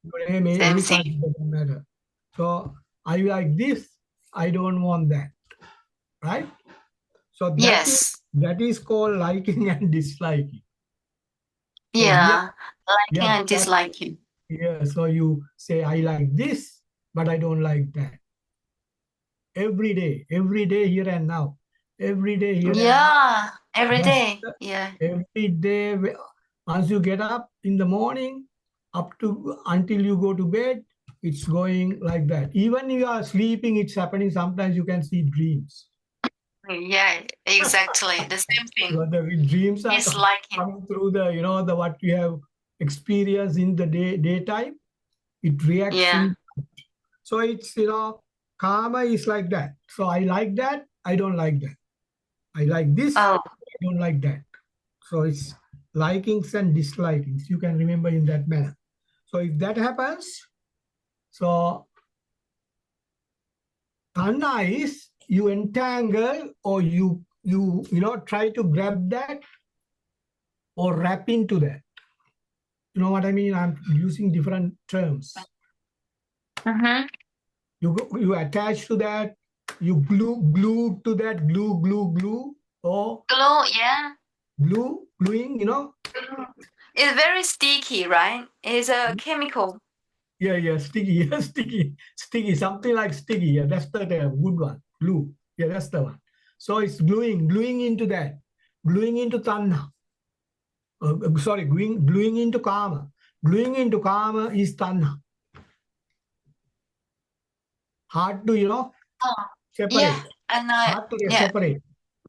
you name same any country, thing. doesn't matter. So I like this, I don't want that, right? So Yes. that is called liking and disliking. So Yeah. we Liking are and disliking. yeah, so you say, I like this, but I don't like that. Every day, here and now. Every day, here and now. Yeah. Every That's day. Yeah. every day. Once you get up in the morning, up to until you go to bed, it's going like that. Even you are sleeping, it's happening. Sometimes you can see dreams. Yeah, exactly. The same So thing. the dreams are He's liking. coming through the, the what you have experienced in the daytime. It reacts Yeah. in. So it's, karma is like that. So I like that. I don't like that. I like this. Oh. I don't like that. So it's likings and dislikings. You can remember in that manner. So if that happens, so tanha is you entangle or try to grab that or wrap into that. You know what I mean? I'm using different terms. Mm-hmm. You attach to that, you glue to that, glue, or Glue, yeah. gluing, It's very sticky, right? It's a chemical. Yeah, sticky, yeah, sticky, something like sticky. Yeah, that's the term, good one. Glue. Yeah, that's the one. So it's gluing into that, gluing into tanha. Sorry, gluing into karma. Gluing into karma is tanha. Hard to, Oh, yeah. separate. And Hard to yeah. separate.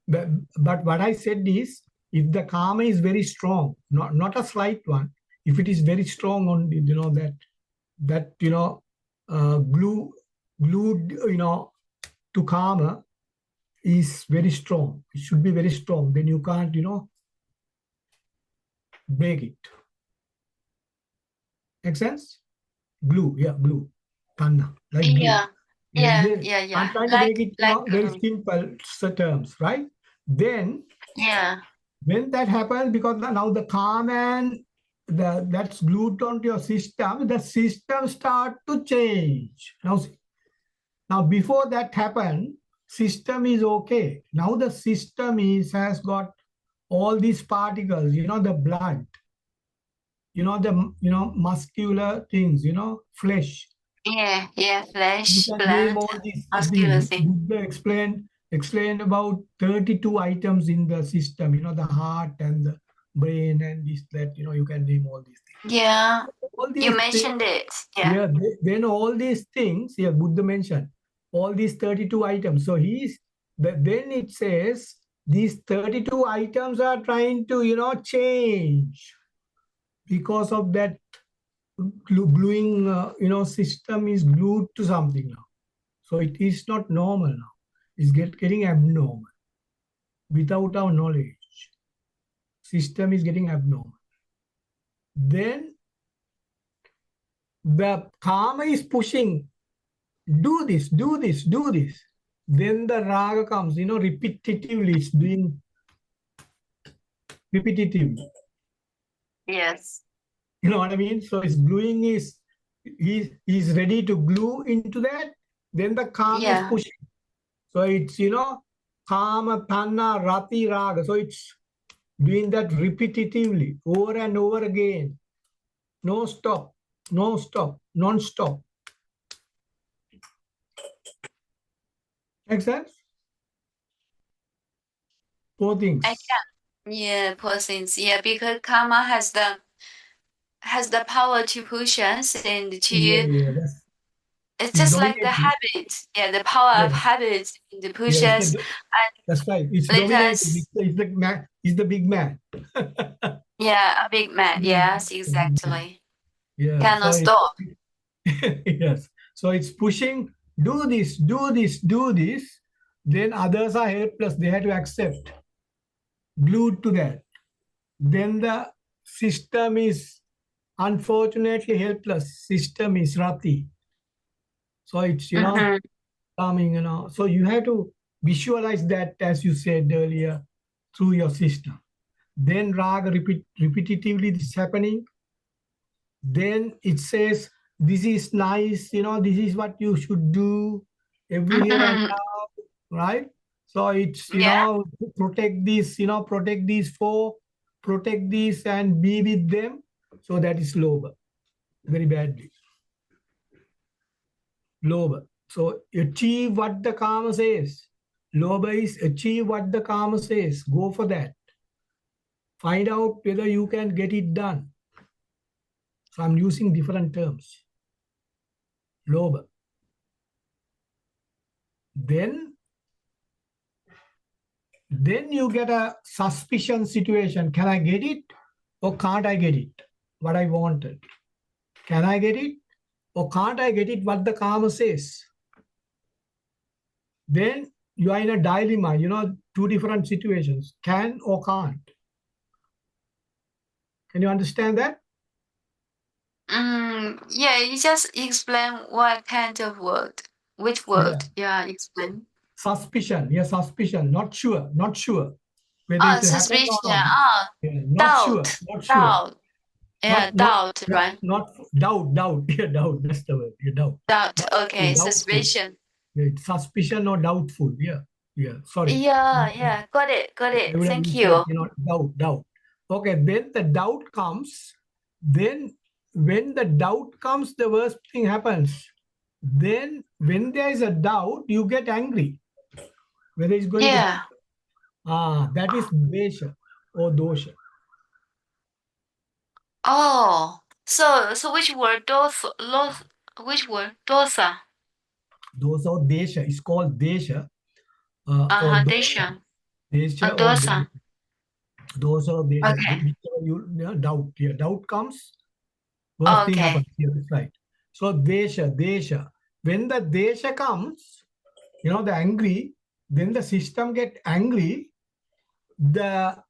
But what I said is, if the karma is very strong, not a slight one, if it is very strong on, that glued, to karma is very strong. It should be very strong. Then you can't, break it. Make sense? Glue, yeah, glue. Tanna, like glue. Yeah. Yeah, Yeah. yeah, I'm yeah. trying to make Like it, like very glue. simple terms, right? Then Yeah. when that happens, because now the karma and that's glued onto your system, the system start to change. Now before that happened, system is okay. Now the system has got all these particles, the blood, muscular things, flesh. Yeah, yeah. You Flesh, can name blood, all these muscular things. thing. Buddha explained about 32 items in the system, the heart and the brain and this, that, you can name all these things. Yeah. All You these things, mentioned it. Yeah. yeah, then all these things, yeah, Buddha mentioned, all these 32 items. So then it says, these 32 items are trying to, change because of that gluing, system is glued to something now. So it is not normal now. It's getting abnormal without our knowledge. System is getting abnormal. Then the karma is pushing, do this, do this, do this. Then the raga comes, repetitively, it's doing repetitively. Yes. You know what I mean? So it's gluing he's ready to glue into that. Then the karma is Yeah. pushing. So it's, kama, panna, rati, raga. So it's doing that repetitively over and over again. No stop, no stop, non-stop. Make sense? Four I things. can. Yeah, poor things. Yeah, because karma has the power to push us and Yeah, to yeah. it's It's just like the dominating. habit. Yeah, the power Yeah, of habit to yeah. push us and That's right. It's let dominating. us It's the man. It's the big man. yeah, a big man. Yes, The big man. exactly. Yeah. Cannot stop. Yes. So it's pushing. Do this. Do this. Do this. Then others are helpless. They have to accept. Glued to that. Then the system is unfortunately helpless. System is rati. So it's, Mm-hmm. coming, So you have to visualize that, as you said earlier, through your system. Then raga repetitively this is happening. Then it says, this is nice, this is what you should do every here and Mm-hmm. now, right? So it's, Yeah. protect this, protect these four, protect this and be with them. So that is loba, very badly. Loba. So achieve what the karma says. Loba is achieve what the karma says. Go for that. Find out whether you can get it done. So I'm using different terms. Loba. Then Then you get a suspicion situation. Can I get it or can't I get it? What I wanted. Can I get it or can't I get it? What the karma says. Then you are in a dilemma, two different situations, can or can't. Can you understand that? Yeah, you just explain what kind of word, which word. Yeah, explain. Suspicion, suspicion, not sure whether Oh, it will happen or suspicion. not. Oh, Yeah, not sure, doubt. not sure. Doubt. Yeah, Not doubt, right? doubt. Yeah, doubt. That's the word. Yeah, doubt. Doubt. Okay, Doubtful. suspicion. Yeah, suspicion or doubtful. Yeah. Sorry. Yeah. Got it. I would have Thank used that, you. doubt. Okay, then the doubt comes. Then when the doubt comes, the worst thing happens. Then when there is a doubt, you get angry. Whether it's going to Yeah. happen. That is dvesha or dosha. Oh, so which word? Which word? Dosa. Dosa or desha is called desha or dosa. Desha. Desha or Dosa. dosa or desha. Okay. Whichever doubt. Here, doubt comes, worst thing Okay. happens. Yeah, that's right. So desha. When the desha comes, the angry, then the system get angry. The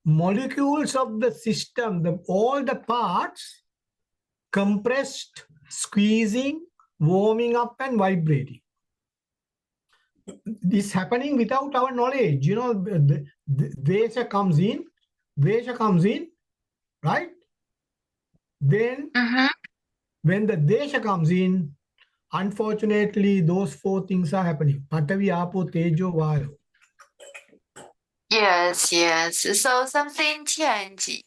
molecules of the system, all the parts compressed, squeezing, warming up and vibrating. This happening without our knowledge. The Vesha comes in, right? Then when the Desha comes in, unfortunately, those four things are happening. Patavi, Apo, Tejo, Vayo. Yes. So something change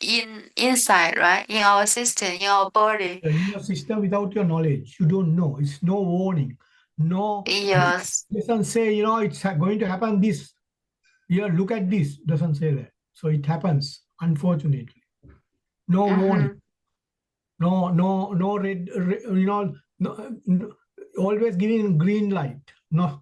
inside, right? In our system, in our body. In your system without your knowledge, you don't know. It's no warning. No, Yes. doesn't say, it's going to happen this. Here, look at this. Doesn't say that. So it happens, unfortunately. No warning. No red, no, always giving green light. No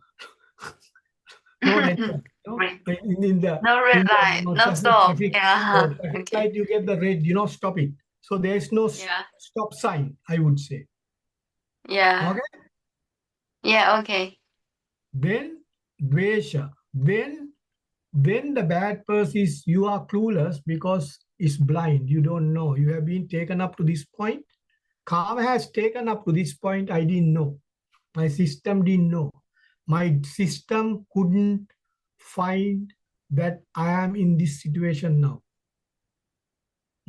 red light. Right. In the No red light, no stop. traffic, Yeah. traffic Okay. light, you get the red, stop it. So there is no Yeah. stop sign, I would say. Yeah. Okay. Yeah. Okay. Then dvesha. Then the bad person is you are clueless because it's blind. You don't know. You have been taken up to this point. Karma has taken up to this point. I didn't know. My system didn't know. My system couldn't find that I am in this situation now.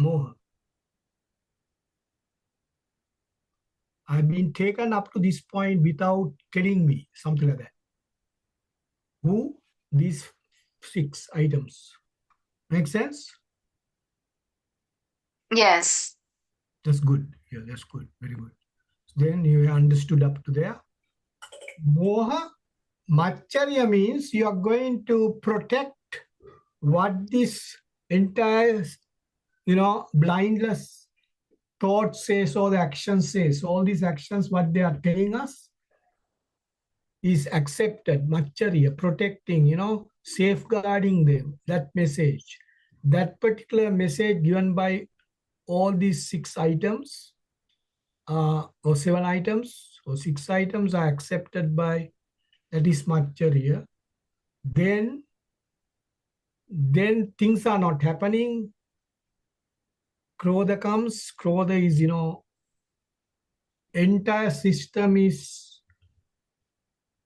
Moha. I've been taken up to this point without telling me, something like that. Who? These 6 items. Make sense? Yes. That's good. Yeah, that's good. Very good. Then you understood up to there. Moha, Macharya means you are going to protect what this entire, blindless thought says or the action says. All these actions, what they are telling us is accepted. Macharya, protecting, safeguarding them, that message. That particular message given by all these 6 items or 7 items or 6 items are accepted by, that is Macharya. Then things are not happening. Krodha comes. Krodha is, entire system is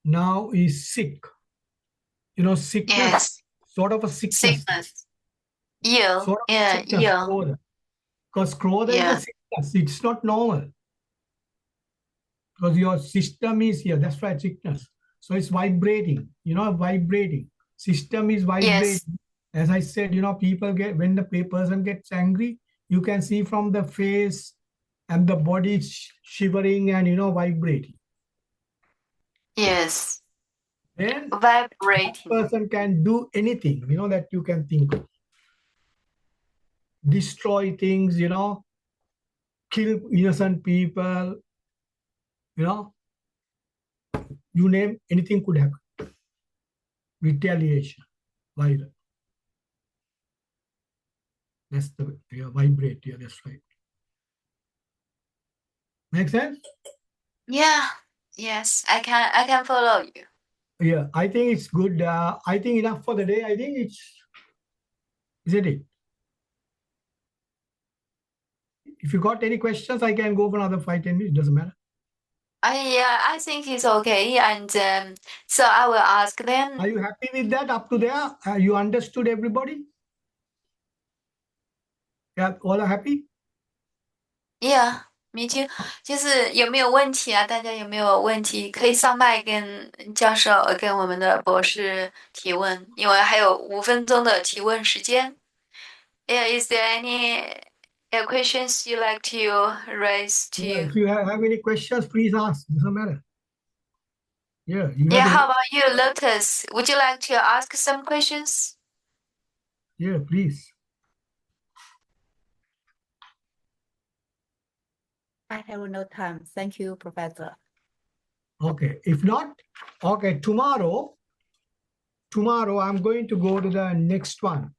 now is sick. Sickness, Yes. sort of a sickness. Sickness. Yeah. Sort of Yeah. sickness, Yeah. Krodha. Because Krodha is a Yeah. sickness. It's not normal. Because your system is here. That's why sickness. So it's vibrating, vibrating. System is Yes. vibrating. As I said, people get, when the person gets angry, you can see from the face and the body shivering and, vibrating. Yes. Then that Vibrating. person can do anything, that you can think of. Destroy things, kill innocent people, you name, anything could happen. Retaliation, Vibrate. That's the vibrate. Yeah, that's right. Make sense? Yeah. Yes, I can follow you. Yeah, I think it's good. I think enough for the day. I think isn't it? If you got any questions, I can go for another 5-10 minutes. Doesn't matter. I think it's okay, and so I will ask them. Are you happy with that? Up to there, you understood everybody? Yeah, all are happy. Yeah, me too. 就是有没有问题啊？大家有没有问题？可以上麦跟教授、跟我们的博士提问，因为还有5分钟的提问时间。Yeah, is there any questions you like to raise Yeah, to? if you have any questions, please ask. Doesn't matter. Yeah, you Yeah, have how any? about you, Lotus? Would you like to ask some questions? Yeah, please. I have no time. Thank you, Professor. Okay. If not, okay. Tomorrow I'm going to go to the next one.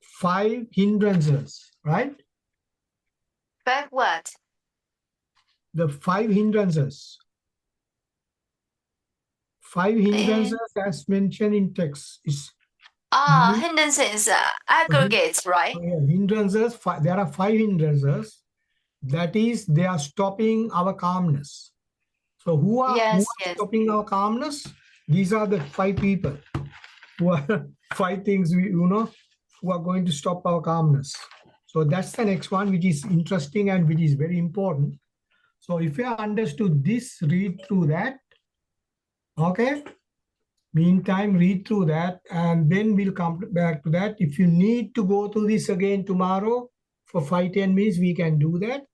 5 hindrances, right? Five what? The 5 hindrances. 5 hindrances as mentioned in text is Hindrances, aggregates, right? hindrances. There are 5 hindrances. That is, they are stopping our calmness. So who are Yes. stopping our calmness? These are the 5 people who are 5 things who are going to stop our calmness. So that's the next one, which is interesting and which is very important. So if you have understood this, read through that. Okay. Meantime, read through that, and then we'll come back to that. If you need to go through this again tomorrow for 5-10 minutes, we can do that.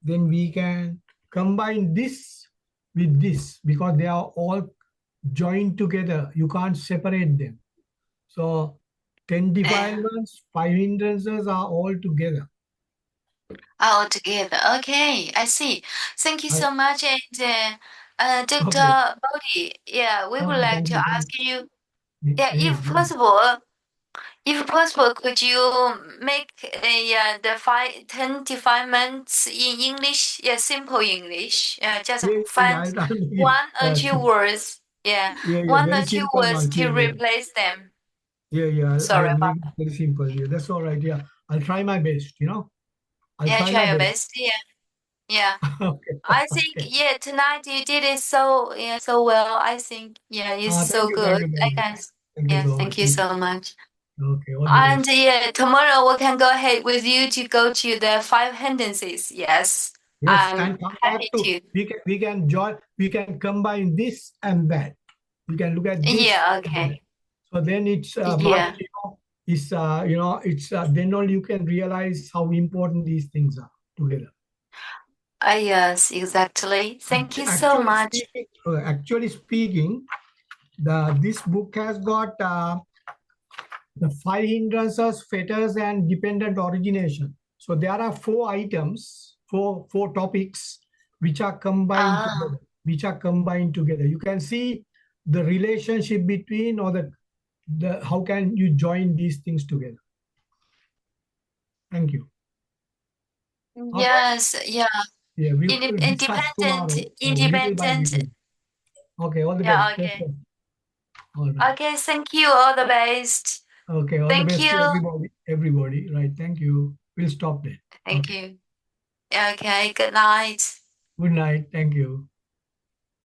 Then we can combine this with this because they are all joined together. You can't separate them. So 10 defilements, 5 hindrances are all together. All together. Okay, I see. Thank you so much. And Dr. Okay. Bodhi, yeah, we would Okay, like thank to you. ask you, Yeah, if possible, could you make the 10 defilements in English? Yeah, simple English. Just find I'll make it, 1 or 2 words. Yeah, one very or two simple words one. to replace them. Sorry I'll about make it very simple. Yeah, that's all right. Yeah, I'll try my best. I'll Yeah, try try my your best. best. Yeah. Okay. I think tonight you did it so well. I think it's so Thank you, good. I much. can Thank you so much. thank you so much. Okay, all the And best. tomorrow we can go ahead with you to go to the 5 tendencies. Yes. Yes, I'm and come happy back to to. we can combine this and that. We can look at this. Yeah, And that. okay. So then it's Yeah. much, it's it's then only you can realize how important these things are together. Yes, exactly. Thank you so much. Actually speaking, this book has got the 5 hindrances, fetters, and dependent origination. So there are 4 items, four topics which are combined together. You can see the relationship between or the how can you join these things together. Thank you. Yes, yeah. Yeah, we will discuss Independent, tomorrow, little by little. Okay, all the best. Take okay. care. All right. Okay, thank you. All the best. Okay, all the Thank best to you. everybody. Right, thank you. We'll stop there. Thank you. Okay, good night. Good night. Thank you.